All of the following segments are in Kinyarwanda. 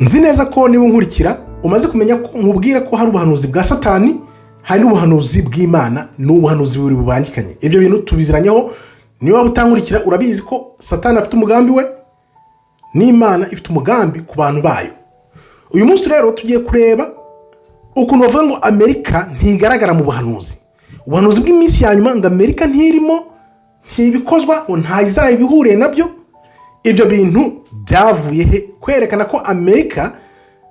nzi neza ko niba unkurikira umaze kumenya ko nkubwira ko hari ubuhanuzi bwa Satani, hari n'ubuhanuzi bw'Imana, n'ubuhanuzi buri bubangikanye. Ibyo bintu tubiziranyeho. Niba utankurikira urabizi ko Satani afite umugambi we n'Imana ifite umugambi ku bantu bayo. Uyu munsi rero tugiye kureba ukuntu bavuga ngo Amerika ntigaragara mu buhanuzi. Ubuhanuzi bw'iminsi ya nyuma ngo Amerika ntirimo, ntibikozwa, ngo ntayizabihuriye nabyo. Ibyo bintu byavuye he? Kwerekana ko Amerika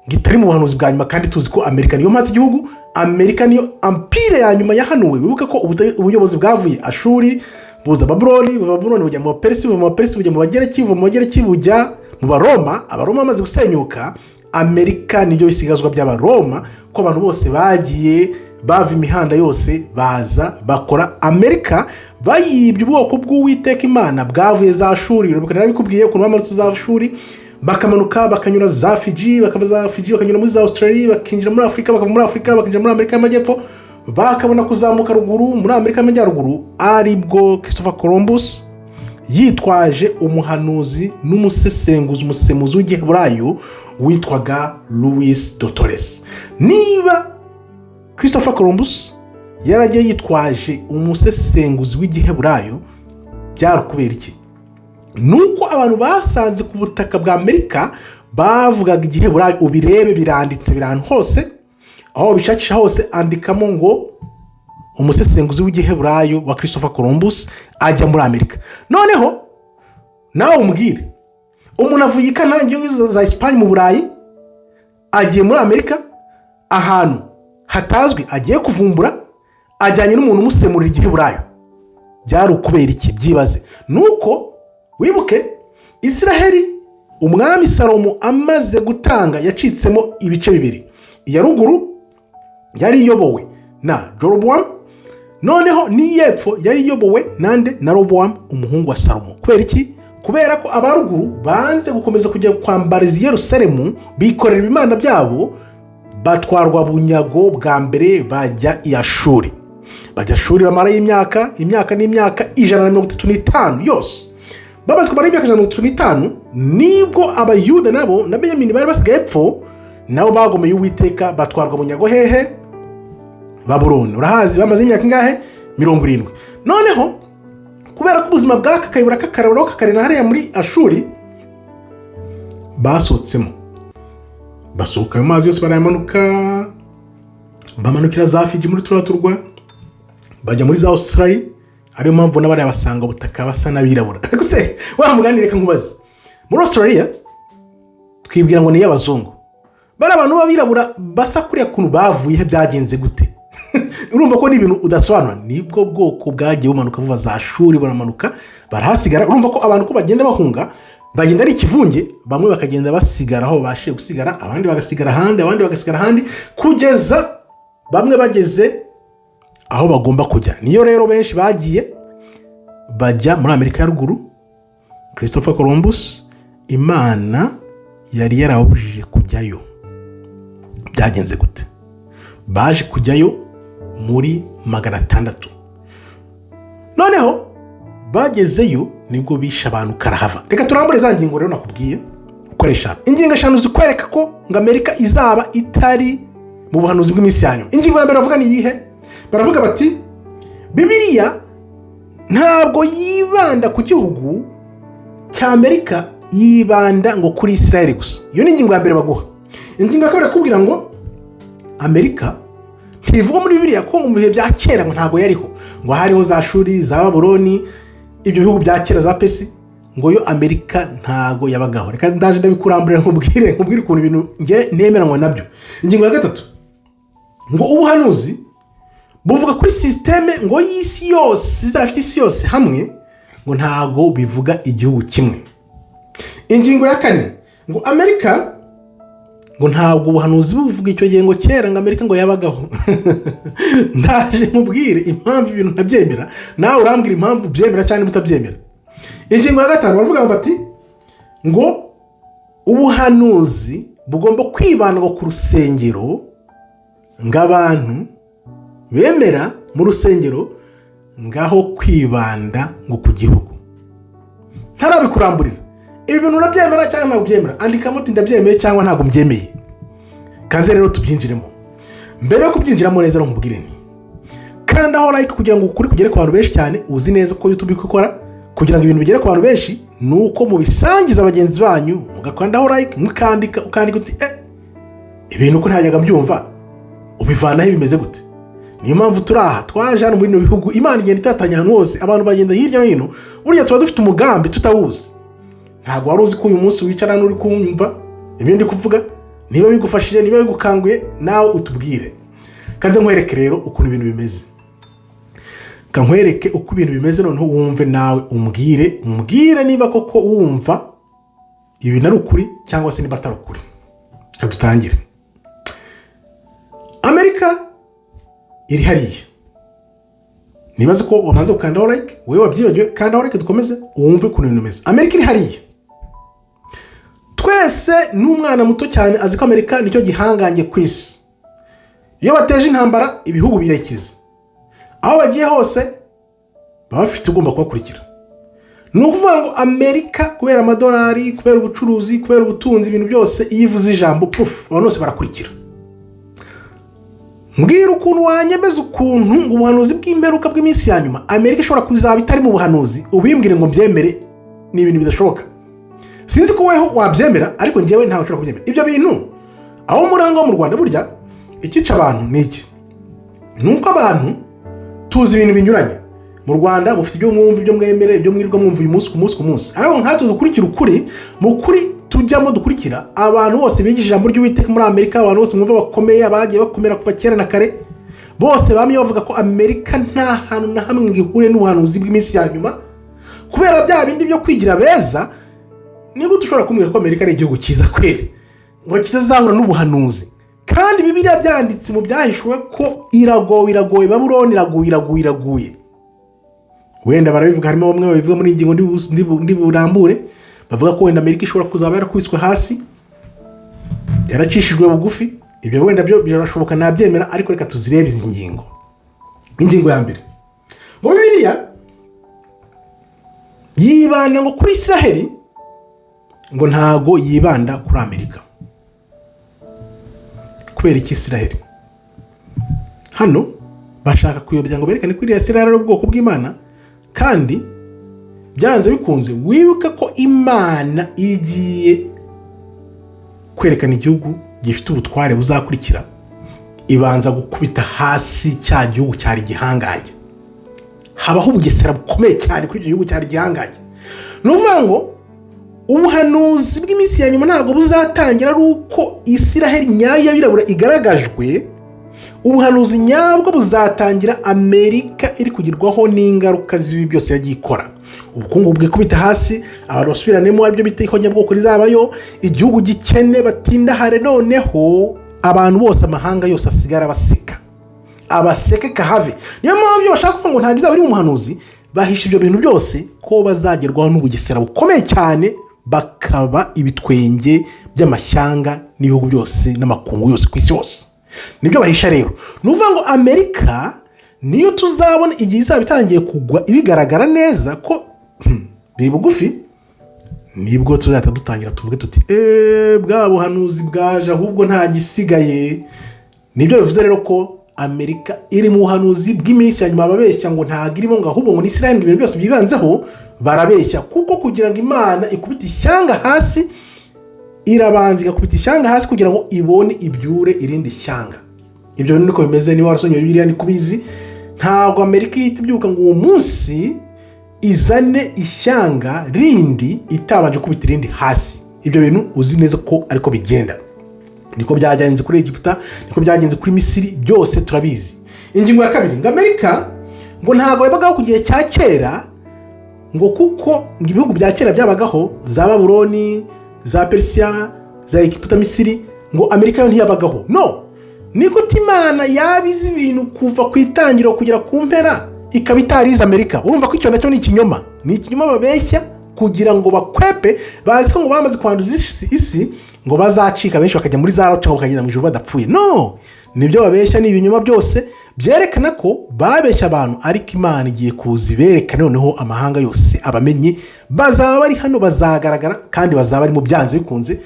ngitari mu buhanuzi bwa nyuma, kandi tuzi ko Amerika niyo mpatse igihugu. Amerika niyo empire ya nyuma yahanuwe. Wibuke ko ubuyobozi bwavuye Ashuri, buza Babuloni bujya mu Baperisi, mu Baperisi bujya mu Bagereki, mu Bagereki bujya mu Baroma. Abaroma bamaze gusenyuka, Amerika niyo bisigazwa by'Abaroma, ko abantu bose bagiye bava imihanda yose baza bakora Amerika. Bayibye ubwoko bw'Uwiteka Imana bwavuye za Ashuri. Rubikana bikubwiye ukuntu bamanutse za Ashuri, bakamanuka bakanyura za Fiji, bakava za Fiji bakanyura muri za Australia, bakinjira muri Afrika, bakava muri Afrika bakinjira muri Amerika y'Amajyepfo, bakabona kuzamuka ruguru muri Amerika y'Amajyaruguru. Aribwo Christopher Columbus yitwaje umuhanuzi n'umusesenguzi, umusemuzi w'Igiheburayo witwaga Louis de Torres. Niba Christopher Columbus yaragiye yitwaje umusesenguzi w'Igiheburayo, byari kubera iki? Nuko abantu basanze ku butaka bwa Amerika bavugaga Igiheburayo. Ubirebe biranditse birantu hose, aho bishakisha hose andikamo ngo umusesenguzi w'Igiheburayo wa Christopher Columbus ajya muri Amerika. Noneho nawe umbwire, umuntu avuye i Canada za Espagne mu Burayi, agiye muri Amerika ahantu hatazwi, agiye kuvumbura, ajyanye n'umuntu umusemurira Igiheburayo. Byari ukubera iki? Byibaze. Nuko wibuke Israheli, umwami Salomo amaze gutanga yacitsemo ibice bibiri. Iya ruguru yari iyobowe na Jeroboam, noneho n'iyepfo yari iyobowe nande na Roboam, umuhungu wa Salomo. Kubera iki? Kubera ko abaruguru banze gukomeza kujya kwambariza i Yerusalemu, bikorera imana byabo, batwarwa bunyago bwa mbere bajya i Ashuri. Bajya Ashuri bamara imyaka n'imyaka 135 yose. Bamaze kumara imyaka 135, nibwo Abayuda nabo na Benyamini bari basigaye epfo, nabo bagomeye Uwiteka, batwarwa bunyago hehe? Babuloni. Urahazi bamaze imyaka ingahe? 70. Noneho kubera ko ubuzima bwakakayibura kakarabura kakarena hariya muri Ashuri, basohotsemo, basohoka mu mazi yose barayamanuka, bamanukira za Fiji muri turaturwa, bajya muri za Australia. Ariyo mpamvu n'abari abasanga ubutaka basa n'abirabura. Ariko se wamuganire ka nkubaze, muri Australia twibwira ngo ni y'abazungu, bari abantu b'abirabura basa kuriya kuntu bavuye byagenze gute? Urumva ko ni ibintu udasobanura. Nibwo bwoko bwagiye bumanuka vuba za Ashuri, baramanuka barahasigara. Urumva ko abantu ko bagenda bahunga, bagenda ari ikivunge, bamwe bakagenda basigara aho bashiye gusigara, abandi bagasigara ahandi, kugeza bamwe bageze aho bagomba kujya. Niyo rero benshi bagiye bajya muri Amerika ya ruguru. Christopher Columbus, Imana yari yarabujije kujyayo. Byagenze gute? Baje kujyayo muri 600. Noneho bagezeyo nibwo bisha abantu karahava. Reka turambure za ngingo rero nakubwiye ukoresha. Ingingo 5 zikwereka ko ngo Amerika izaba itari mu buhanuzi bw'iminsi ya nyuma. Ingingo ya mbere bavuga ni yihe? Baravuga bati Bibiliya ntabwo yibanda ku gihugu cya Amerika, yibanda ngo kuri Israel gusa. Iyo ni ingingo ya mbere baguha. Ingingo ya kabiri kubwira ngo Amerika ntivuga muri Bibiliya ko mu bihe bya kera ngo ntabwo yariho, ngo hariho za Ashuri, za Babuloni, ibyo bihugu bya kera za Persi, ngo yo Amerika ntabwo yabagaho. Reka ndaje ndabikuramburira nkubwire ukuntu ibintu nge nemeranwa nabyo. Ingingo ya gatatu ngo ubuhanuzi buvuga kuri systeme ngo y'isi yose, izafite isi yose hamwe, ngo ntago bivuga igihugu kimwe. Ingingo ya 4 ngo Amerika ngo ntabwo ubuhanuzi buvuga icyo gihe ngo kera ngo Amerika ngo yabagaho. Ndaje nkubwire impamvu ibintu ntabyemera, nawe urambwira impamvu byemera cyane mutabyemera. Ingingo ya 5 baravuga bati ngo ubuhanuzi bugomba kwibandwa ku rusengero, ng'abantu bemera mu rusengero ngaho kwibanda ngo ku gihugu. Ntarabikurambulira. ibi bintu urabyemera cyangwa ntabwo ubyemera? Andikamo uti ndabyemeye cyangwa ntabwo mbyemeye. Kaze rero tubyinjiremo. Mbere yo kubyinjiramo neza nkubwire nti kanda aho like kugira ngo ukuri kugere ku bantu benshi cyane. Uzi neza ko YouTube ikora kugira ngo ibintu bigere ku bantu benshi nuko mubisangiza abagenzi banyu, mugakanda aho like, mukandika uti ibintu ko ntajyaga mbyumva ubivanaho bimeze gute. Niyo mpamvu turaha twaje hano muri bino bihugu, Imana igenda itatanya ahantu hose, abantu bagenda hirya no hino. Burya tuba dufite umugambi tutawuzi. Ntabwo wari uzi ko uyu munsi wicara n'uri kumva ibindi kuvuga. Niba bigufashije, niba bigukanguye, nawe utubwire. Kaze nkwereke rero ukuntu ibintu bimeze. Kankwereke uko ibintu bimeze, noneho wumve nawe umbwire niba koko wumva ibi ari ukuri cyangwa se niba atari ukuri. Dutangire. Amerika iri hariya. Nibaze ko wamaze gukanda like, wewe wabyibagiwe, kanda like dukomeze wumve ukuntu ibintu bimeze. Amerika iri hariya. Twese n'umwana muto cyane azi ko Amerika nicyo gihanganye ku isi. Iyo bateje intambara ibihugu birekiza. Aho bagiye hose baba bafite ugomba kubakurikira. Ni ukuvuga ngo Amerika kubera amadolari, kubera ubucuruzi, kubera ubutunzi, ibintu byose iyo ivuze ijambo abantu bose barakurikira. Mbwira ukuntu wanyemeza ukuntu ngo ubuhanuzi bw'imperuka bw'iminsi ya nyuma Amerika ishobora kuzaba itari mu buhanuzi, ubimbwire ngo mbyemere. Ni ibintu bidashoboka. Sinzi ko weho wabyemera, ariko njyewe ntawe nshobora kubyemera. Ibyo bintu aho muranga mu Rwanda burya ikica abantu niki? Nuko abantu tuzi ibintu binyuranye. Mu Rwanda mufite ibyo mwumva, ibyo mwemere, ibyo mwirirwa mwumva uyu munsi ku munsi. Ariko nkatwe dukurikira ukuri, mu kuri tujyamo dukurikira abantu bose bigisha ijambo ry'Uwiteka muri Amerika, abantu bose mwumva bakomeye, abagiye bakomera kuva kera na kare, bose bamye bavuga ko Amerika nta hantu na hamwe ihuriye n'ubuhanuzi bw'iminsi ya nyuma. Kubera bya bindi byo kwigira beza, niba dushobora kumwira ko Amerika ari igihugu cyiza kweri ngo kitazahura n'ubuhanuzi. Kandi Bibiliya byanditse mu byahishuwe ko iragoye, Babuloni iraguye. Wenda barabivuga, harimo bamwe babivuga muri ingingo ndi burambure, bavuga ko wenda Amerika ishobora kuzaba yarakwiswe hasi, yaracishijwe bugufi. Ibyo wenda byo birashoboka, nabyemera, ariko reka tuzirebe izi ngingo. Ingingo ya mbere, mu Bibiliya yibanda ngo kuri Israheli, ngo ntago yibanda kuri Amerika. Kubera iki Israheli? Hano bashaka kuyobya ngo berekane ko Israheli ari ubwoko bw'Imana, kandi byanze bikunze wibuka ko Imana igiye kwerekana igihugu gifite ubutware buzakurikira, ibanza gukubita hasi cya gihugu cyari gihanganye. Habaho ubugesera bukomeye cyane kuri icyo gihugu cyari gihanganye. Nuvuga ngo ubuhanuzi bw'iminsi ya nyuma ntabwo buzatangira ari uko Israheli nyayo y'abirabura igaragajwe. Ubuhanuzi nyabwo buzatangira Amerika iri kugirwaho n'ingaruka z'ibi byose yagiye ikora. Ubukungu bwikubita hasi, abantu basubiranemo aribyo bita ihonyabwoko rizabayo, igihugu gikene batindahare, noneho abantu bose, amahanga yose asigara baseka, abaseke kahave. Niyo mpamvu bashaka kuvuga ngo ntabwo izaba ari umuhanuzi, bahisha ibyo bintu byose ko bazagerwaho n'ubugesera bukomeye cyane, bakaba ibitwenge by'amashyanga n'ibihugu byose n'amakungu yose ku isi yose. Nibyo bahisha rero. Nuvuga ngo Amerika niyo tuzabona igihe izaba itangiye kugwa ibigaragara neza ko biri bugufi, nibwo tuzahita dutangira tuvuge tuti bwa buhanuzi bwaje ahubwo nta gisigaye. Nibyo bivuze rero ko Amerika iri mu buhanuzi bw'iminsi ya nyuma. Babeshya ngo ntago irimo, ngo ahubwo ngo ni Israel, ibintu byose byibanzeho barabeshya, kuko kugira ngo Imana ikubite ishyanga hasi, irabanza igakubita ishyanga hasi kugira ngo ibone ibyure irindi shyanga. Ibyo bintu niko bimeze. Niba warasomye Bibiliya ni kubizi, ntabwo Amerika ihita ibyuka ngo uwo munsi izane ishyanga rindi itabanje kubita irindi hasi. Ibyo bintu uzi neza ko ariko bigenda. Niko byagenze kuri Egiputa, niko byagenze kuri Misiri, byose turabizi. Ingingo ya kabiri, ngo Amerika ngo ntabwo yabagaho ku gihe cya kera, ngo kuko ibihugu bya kera byabagaho, za Babuloni, za Persia, za Egiputa, Misiri, ngo Amerika yo ntiyabagaho. No, niko Imana yabize ibintu kuva ku itangiriro kugera ku mpera, ikaba itarize Amerika. Urumva ko icyo nacyo ni ikinyoma. Ni ikinyoma babeshya kugira ngo bakwepe, bazi ko ngo bamaze kwanduza isi ngo bazacika benshi bakajya muri za roca bakagenda mu ijuru badapfuye. No, nibyo babeshya, ni ibinyoma byose byerekana ko babeshya abantu, ariko Imana igiye kuziberekana noneho amahanga yose abamenye, bazaba bari hano, bazagaragara kandi bazaba bari mu byanze bikunze.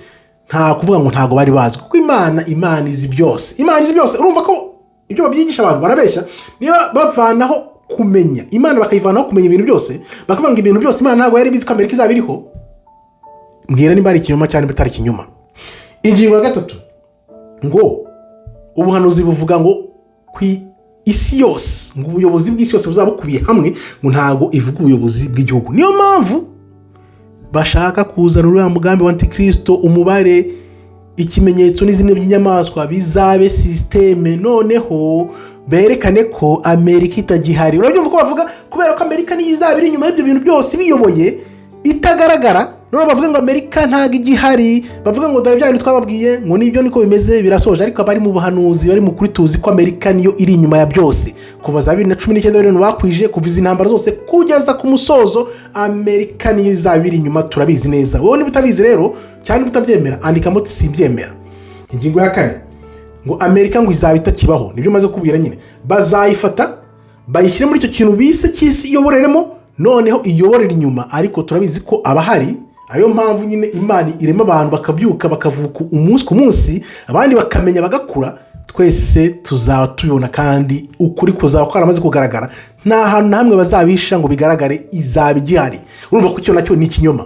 Nta kuvuga ngo ntago bari bazwi, kuko Imana izi byose. Imana izi byose. Urumva ko ibyo babyigisha abantu barabeshya. Niba bavanaho kumenya Imana, bakayivanaho kumenya ibintu byose, bakavuga ngo ibintu byose Imana ntabwo yari bizi ko Amerika izaba iriho, mbwira nimba ari ikinyoma cyane bitari ikinyoma. Ingingo ya 3 ngo ubuhanuzi buvuga ngo ku isi yose, ngo ubuyobozi bw'isi yose buzaba bukubiye hamwe, ngo ntago ivuga ubuyobozi bw'igihugu. Niyo mpamvu bashaka kuzana uriya mugambi wa Antikristo, umubare, ikimenyetso n'izina by'inyamaswa bizabe systeme, noneho berekane ko Amerika itagihari. Urabyumva ko bavuga kubera ko Amerika niyo izaba iri inyuma y'ibyo bintu byose biyoboye, itagaragara. None bavuga ngo Amerika ntago igihari, bavuga ngo dore byanyu twababwiye ngo nibyo niko bimeze, birasoje. Ariko abari mu buhanuzi bari mu kuri tuzi ko Amerika niyo iri inyuma ya byose. Kuva za 2019 ibintu bakwije, kuva izi ntambara zose kugeza ku musozo, Amerika niyo izaba iri inyuma, turabizi neza. Wowe niba utabizi rero cyane utabyemera, andika muti simbyemera. Ingingo ya 4 ngo Amerika ngo izaba itakibaho, nibyo maze kubwira nyine. Bazayifata bayishyire muri icyo kintu bise cy'isi iyoboreremo, noneho iyoborera inyuma. Ariko turabizi ko abahari, ariyo mpamvu nyine Imana irema abantu bakabyuka bakavuka umunsi ku munsi, abandi bakamenya bagakura. Twese tuzaba tubibona kandi ukuri kuzaba kwaramaze kugaragara. Nta hantu na hamwe bazabisha ngo bigaragare izaba igihari. Urumva ko icyo nacyo ni ikinyoma.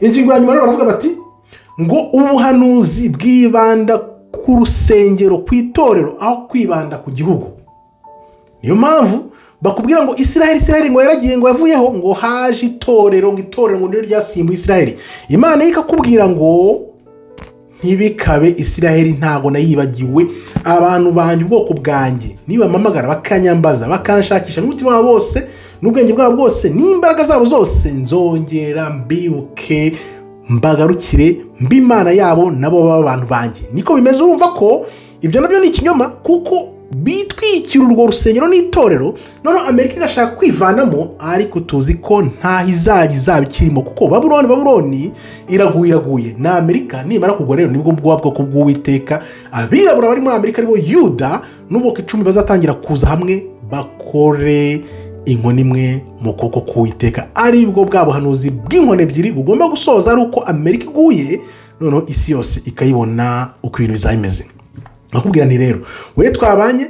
Ingingo ya nyuma rero baravuga bati ngo ubuhanuzi bwibanda ku rusengero, ku itorero, aho kwibanda ku gihugu. Niyo mpamvu bakubwira ngo Isiraheli ngo yaragiye, ngo yavuyeho, ngo haje itorero, ngo itorero ngo niryo ryasimbuye Isiraheli. Imana ikakubwira ngo ntibikabe, Isiraheli ntago nayibagiwe. Abantu banjye, ubwoko bwanjye, nibamamagara bakanyambaza, bakanshakisha n'umutima wabo wose n'ubwenge bwabo bwose n'imbaraga zabo zose, nzongera mbibuke, mbagarukire, mb'Imana yabo, nabo baba abantu banjye. Niko bimeze. Urumva ko ibyo nabyo ni ikinyoma, kuko bitwikira urwo rusengero n'itorero, none Amerika igashaka kwivanamo. Ariko tuzi ko nta izaba ikirimo, kuko Babuloni iraguye. Na Amerika nimara kugwa rero nibwo bwoko bw'Uwiteka, abirabura bari muri Amerika aribo Yuda n'ubwoko 10 bazatangira kuza hamwe, bakore inkoni imwe mu kuboko k'Uwiteka. Aribwo bwa buhanuzi bw'inkoni ebyiri bugomba gusoza, ari uko Amerika iguye, noneho isi yose ikayibona uko ibintu bizameze. Nakubwira ni rero, wewe twabanye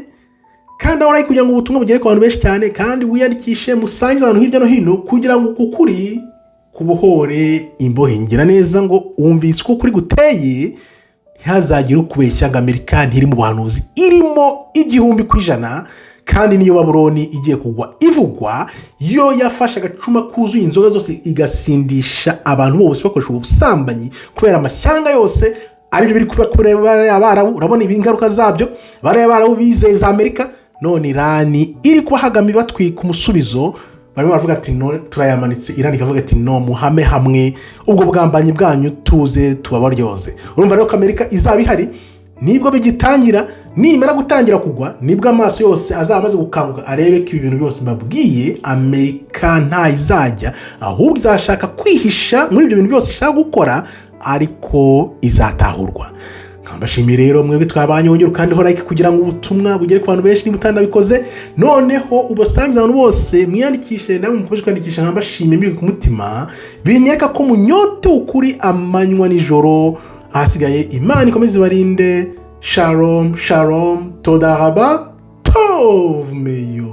kandi aho kugira ngo ubutumwa bugere ku bantu benshi cyane, kandi wiyandikishe, musangize abantu hirya no hino, kugira ngo ukuri kubohore imbohe. Ngira neza ngo wumvise uko kuri guteye, ntihazagire ukubeshya ngo Amerika ntiri mu buhanuzi. Irimo 100%, kandi niyo Babuloni igiye kugwa ivugwa, yo yafashe agacuma kuzuye inzoga zose igasindisha abantu bose bakoresha ubusambanyi kubera amashyanga yose. Aribyo biri kuba kuri Abarabu. Urabona ibingaruka zabyo, Abarabu bizeye za Amerika, none Irani iri kubahagama batwika umusubizo. Barimo baravuga ati no, turayamanitse. Irani ikavuga ati no, muhame hamwe, ubwo bwambanyi bwanyu tuze tubabaryoze. Urumva rero ko Amerika izaba ihari, nibwo bigitangira. Nimara gutangira kugwa, nibwo amaso yose azaba amaze gukanguka, arebe ko ibintu byose mbabwiye Amerika nta izajya, ahubwo izashaka kwihisha muri ibyo bintu byose ishaka gukora, ariko izatahurwa. Nkambashimiye rero mwebwe twabanye, wongera kandi ho like kugira ngo ubutumwa bugere ku bantu benshi niba utanabikoze, noneho ubasangiza abantu bose, mwiyandikishe namwe mukomeje kwandikisha. Nkambashimiye mbiri ku mutima, binyereka ko munyote ukuri amanywa nijoro. Ahasigaye Imana ikomeze ibarinde. Shalom, shalom, toda haba, tov meyo.